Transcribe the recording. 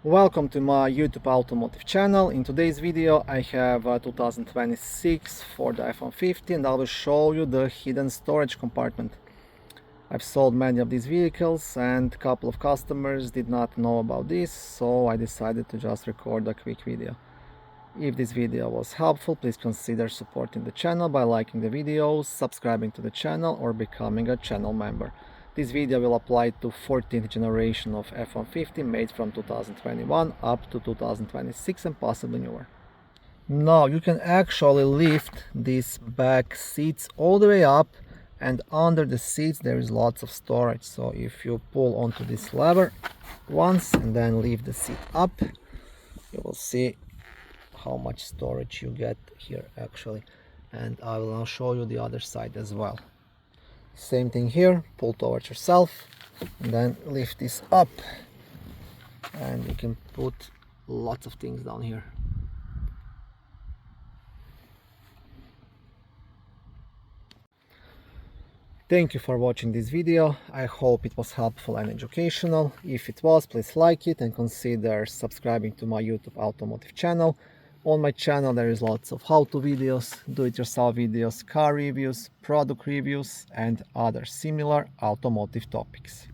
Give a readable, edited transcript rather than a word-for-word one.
Welcome to my YouTube automotive channel. In today's video I have a 2026 Ford F-150 and I will show you the hidden storage compartment. I've sold many of these vehicles and a couple of customers did not know about this, so I decided to just record a quick video. If this video was helpful, please consider supporting the channel by liking the videos, subscribing to the channel or becoming a channel member. This video will apply to 14th generation of F-150 made from 2021 up to 2026 and possibly newer. Now you can actually lift these back seats all the way up, and under the seats there is lots of storage. So if you pull onto this lever once and then lift the seat up, you will see how much storage you get here actually. And I will now show you the other side as well. Same thing here, pull towards yourself and then lift this up and you can put lots of things down here. Thank you for watching this video. I hope it was helpful and educational. If it was, please like it and consider subscribing to my YouTube automotive channel. On my channel there is lots of how-to videos, do-it-yourself videos, car reviews, product reviews and other similar automotive topics.